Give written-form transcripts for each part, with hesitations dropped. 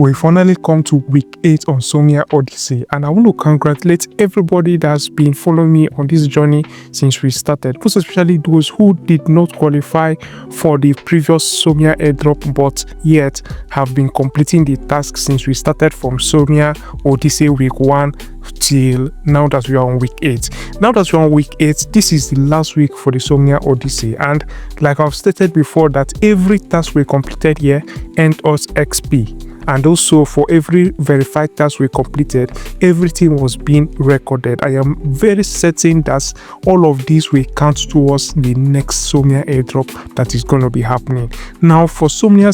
We finally come to week 8 on Somnia Odyssey, and I want to congratulate everybody that's been following me on this journey since we started, most especially those who did not qualify for the previous Somnia Airdrop but yet have been completing the task since we started from Somnia Odyssey week 1 till now that we are on week 8. Now that we're on week 8, this is the last week for the Somnia Odyssey, and like I've stated before that every task we completed here earned us XP. And also for every verified task we completed, everything was being recorded. I am very certain that all of these will count towards the next Somnia Airdrop that is going to be happening. Now for Somnia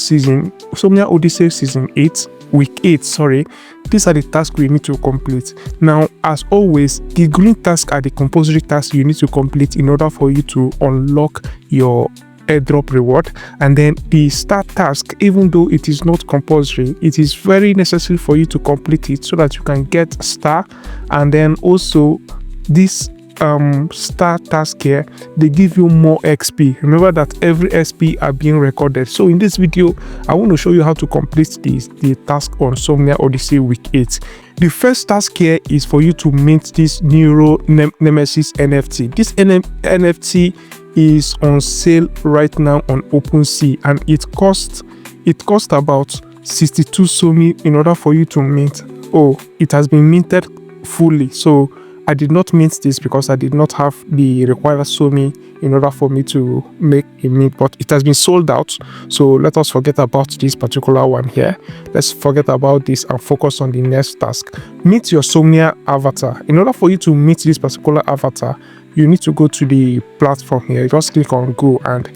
Odyssey season 8, week 8, sorry, these are the tasks we need to complete. Now, as always, the green tasks are the compulsory tasks you need to complete in order for you to unlock your airdrop reward. And then the star task, even though it is not compulsory, it is very necessary for you to complete it so that you can get star. And then also this star task here, they give you more XP. Remember that every XP are being recorded. So in this video, I want to show you how to complete the task on Somnia Odyssey week 8. The first task here is for you to mint this Neuro Nemesis NFT. This NFT is on sale right now on OpenSea, and it costs about 62 SOMI in order for you to mint. Oh, it has been minted fully, so I did not mint this because I did not have the required SOMI in order for me to make a mint, but it has been sold out. So let us forget about this particular one here. Let's forget about this and focus on the next task. Mint your Somnia avatar. In order for you to mint this particular avatar, you need to go to the platform here. Just click on go, and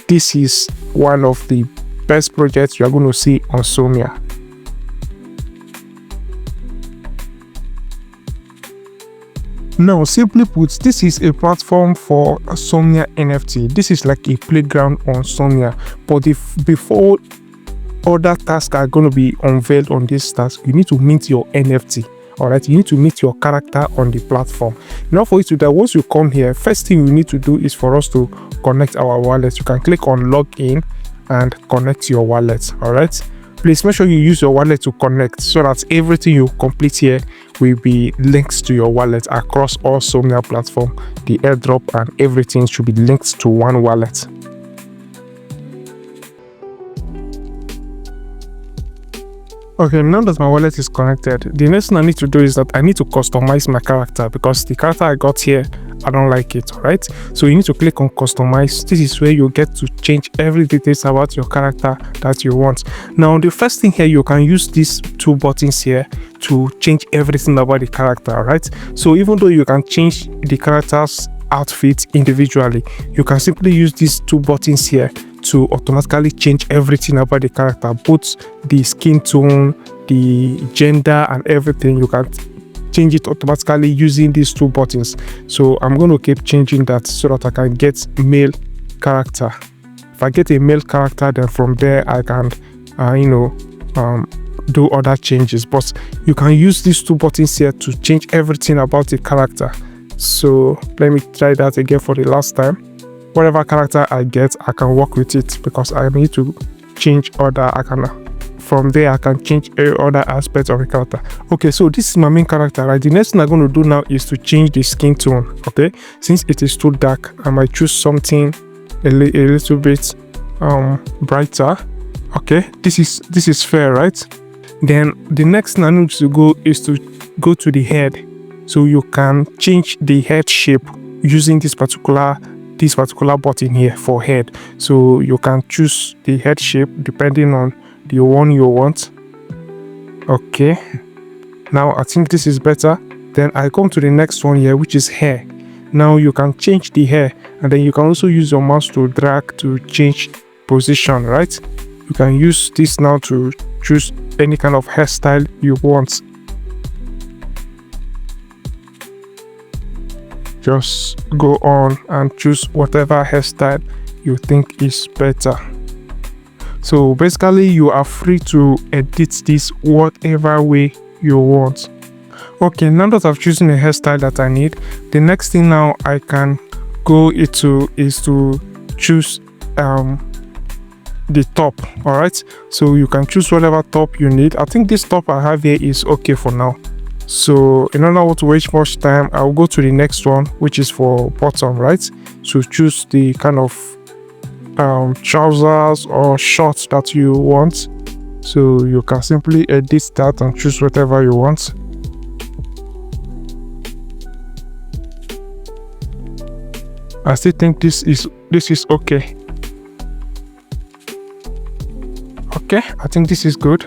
this is one of the best projects you are going to see on Somnia. Now, simply put, this is a platform for Somnia NFT. This is like a playground on Somnia, but before other tasks are going to be unveiled on this task, you need to mint your NFT. Alright, you need to meet your character on the platform. Now, for you to do that, once you come here, first thing you need to do is for us to connect our wallet. You can click on login and connect your wallet. Alright, please make sure you use your wallet to connect so that everything you complete here will be linked to your wallet across all Somnia platform. The airdrop and everything should be linked to one wallet. Okay, now that my wallet is connected, the next thing I need to do is that I need to customize my character, because the character I got here, I don't like it. Alright, so you need to click on customize. This is where you get to change every details about your character that you want. Now, the first thing here, you can use these two buttons here to change everything about the character. Alright, so even though you can change the character's outfit individually, you can simply use these two buttons here to automatically change everything about the character, both the skin tone, the gender, and everything. You can change it automatically using these two buttons. So I'm going to keep changing that so that I can get male character. If I get a male character, then from there I can do other changes. But you can use these two buttons here to change everything about the character. So let me try that again for the last time. Whatever character I get, I can work with it, because I need to change from there I can change every other aspect of the character. Okay, so this is my main character, right? The next thing I'm going to do now is to change the skin tone. Okay, since it is too dark, I might choose something a little bit brighter. Okay, this is fair, right? Then the next thing I need to go is to go to the head, so you can change the head shape using this particular button here for head. So you can choose the head shape depending on the one you want. Okay, now I think this is better. Then I come to the next one here, which is hair. Now you can change the hair, and then you can also use your mouse to drag to change position. Right, you can use this now to choose any kind of hairstyle you want. Just go on and choose whatever hairstyle you think is better. So basically, you are free to edit this whatever way you want. Okay, now that I've chosen a hairstyle that I need, the next thing now I can go into is to choose the top. All right, so you can choose whatever top you need. I think this top I have here is okay for now. So in order not to waste much time, I'll go to the next one, which is for bottom, right? So choose the kind of trousers or shorts that you want. So you can simply edit that and choose whatever you want. I still think this is okay. Okay, I think this is good.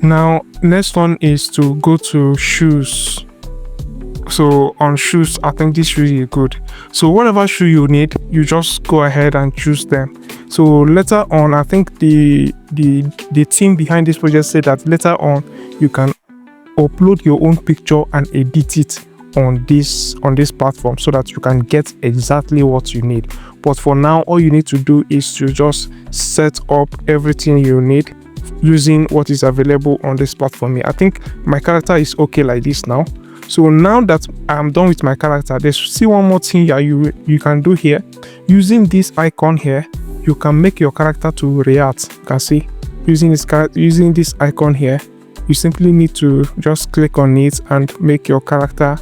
Now next one is to go to shoes. So on shoes, I think this shoe is good. So whatever shoe you need, you just go ahead and choose them. So later on, I think the team behind this project said that later on you can upload your own picture and edit it on this platform so that you can get exactly what you need. But for now, all you need to do is to just set up everything you need using what is available on this platform here. I think my character is okay like this now. So now that I'm done with my character, there's still one more thing that you can do here. Using this icon here, you can make your character to react. You can see using this icon here, you simply need to just click on it and make your character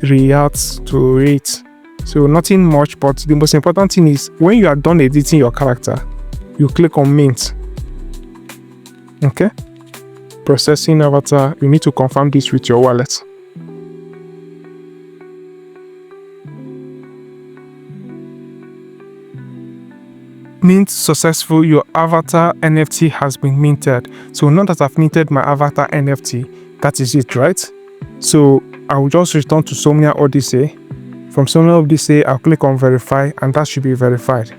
react to it. So nothing much, but the most important thing is when you are done editing your character, you click on mint. Okay, processing avatar. You need to confirm this with your wallet. Mint successful. Your avatar NFT has been minted. So now that I've minted my avatar NFT, that is it, right? So I will just return to Somnia Odyssey. From Somnia Odyssey, I'll click on verify, and that should be verified.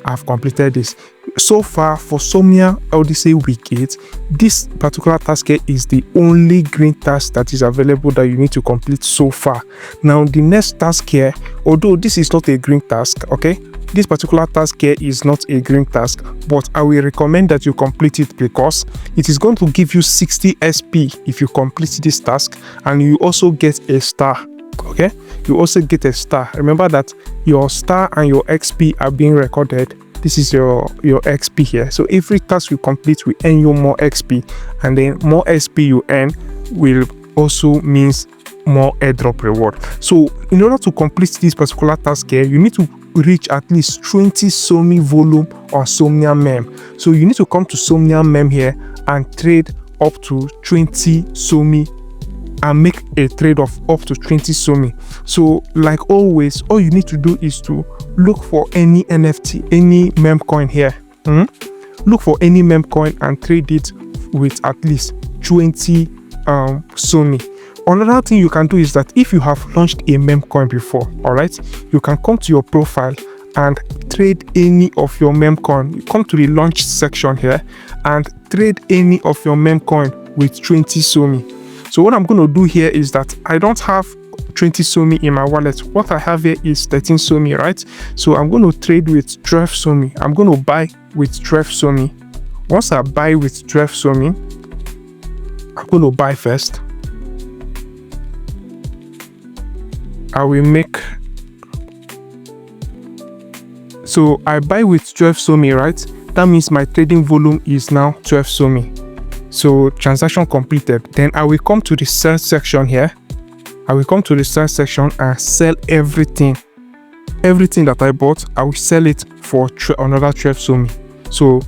I've completed this. So far for Somnia Odyssey week 8, this particular task here is the only green task that is available that you need to complete so far. Now the next task here, although this is not a green task, okay, this particular task here is not a green task, but I will recommend that you complete it because it is going to give you 60 SP if you complete this task, and you also get a star. Okay, you also get a star. Remember that your star and your XP are being recorded. This is your XP here. So every task you complete will earn you more XP, and then more XP you earn will also means more airdrop reward. So in order to complete this particular task here, you need to reach at least 20 SOMI volume or SomniaMeme. So you need to come to SomniaMeme here and trade up to 20 SOMI and make a trade of up to 20 SOMI. So like always, all you need to do is to look for any NFT, any meme coin here. Look for any meme coin and trade it with at least 20 SOMI. Another thing you can do is that if you have launched a meme coin before, all right, you can come to your profile and trade any of your meme coin. You come to the launch section here and trade any of your meme coin with 20 SOMI. So what I'm going to do here is that I don't have 20 SOMI in my wallet. What I have here is 13 SOMI, right? So I'm going to trade with 12 SOMI. I'm going to buy with 12 SOMI. Once I buy with 12 SOMI, I'm going to buy first. I will make, so I buy with 12 SOMI, right? That means my trading volume is now 12 SOMI. So transaction completed. Then I will come to the sell section here. I will come to the sell section and sell everything that I bought. I will sell it for another 12 SOMI. So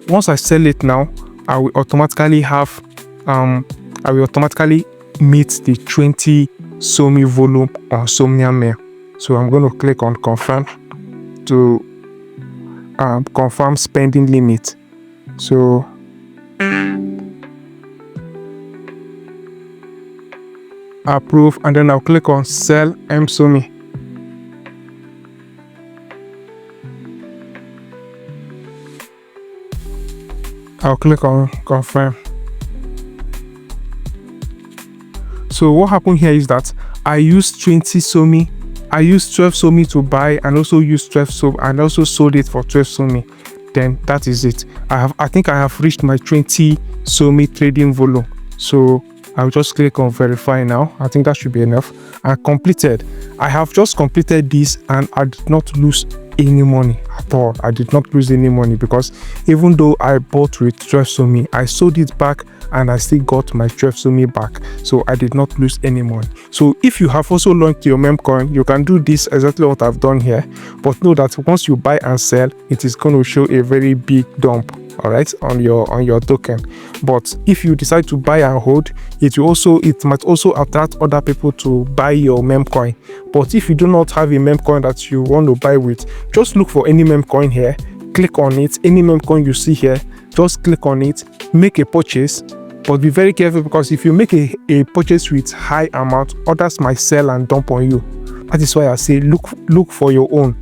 once I sell it now, I will automatically have meet the 20 SOMI volume on SomniaMeme. So I'm going to click on confirm to confirm spending limit. So approve, and then I'll click on sell SOMI. I'll click on confirm. So what happened here is that I used 20 SOMI. I used 12 SOMI to buy and also used 12 SOMI and also sold it for 12 SOMI. Then that is it. I think I have reached my 20 SOMI trading volume. So I'll just click on verify now. I think that should be enough. And completed. I have just completed this and I did not lose any money at all. I did not lose any money because even though I bought with 12 SOMI, I sold it back and I still got my 12 SOMI back. So I did not lose any money. So if you have also launched your meme coin, you can do this exactly what I've done here. But know that once you buy and sell, it is going to show a very big dump, all right, on your token. But if you decide to buy and hold, it might also attract other people to buy your meme coin. But if you do not have a meme coin that you want to buy with, just look for any meme coin here, click on it. Any meme coin you see here, just click on it, make a purchase. But be very careful, because if you make a purchase with high amount, others might sell and dump on you. That is why I say look for your own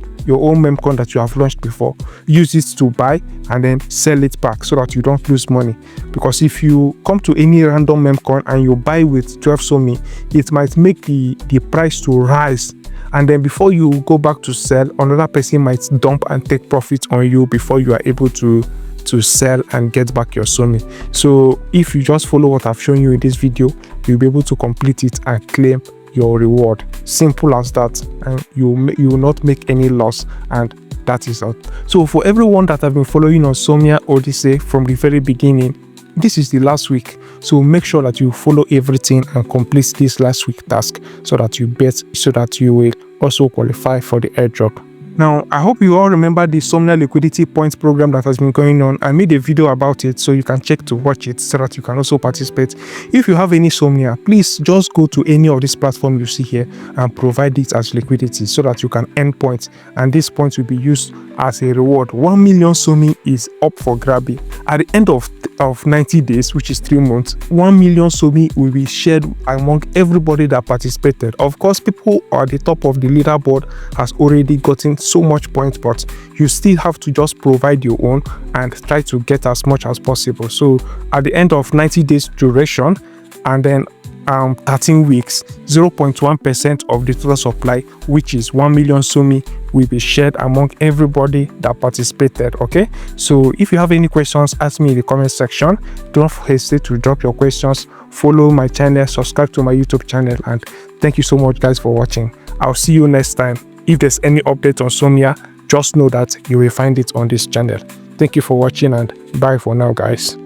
meme coin that you have launched before. Use it to buy and then sell it back so that you don't lose money. Because if you come to any random meme coin and you buy with 12 SOMI, it might make the price to rise, and then before you go back to sell, another person might dump and take profit on you before you are able to sell and get back your SOMI. So if you just follow what I've shown you in this video, you'll be able to complete it and claim your reward. Simple as that, and you will not make any loss, and that is all. So for everyone that have been following on Somnia Odyssey from the very beginning, this is the last week, so make sure that you follow everything and complete this last week task so that you will also qualify for the airdrop. Now, I hope you all remember the Somnia liquidity points program that has been going on. I made a video about it, so you can check to watch it so that you can also participate. If you have any Somnia, please just go to any of these platforms you see here and provide it as liquidity so that you can earn points, and these points will be used as a reward. 1 million SOMI is up for grabbing. At the end of 90 days, which is 3 months, 1 million SOMI will be shared among everybody that participated. Of course, people at the top of the leaderboard has already gotten so much points, but you still have to just provide your own and try to get as much as possible. So at the end of 90 days duration, and then 13 weeks, 0.1% of the total supply, which is 1 million SOMI, will be shared among everybody that participated. Okay, so if you have any questions, ask me in the comment section. Don't hesitate to drop your questions. Follow my channel, subscribe to my YouTube channel, and thank you so much guys for watching. I'll see you next time. If there's any update on Somnia, just know that you will find it on this channel. Thank you for watching, and bye for now guys.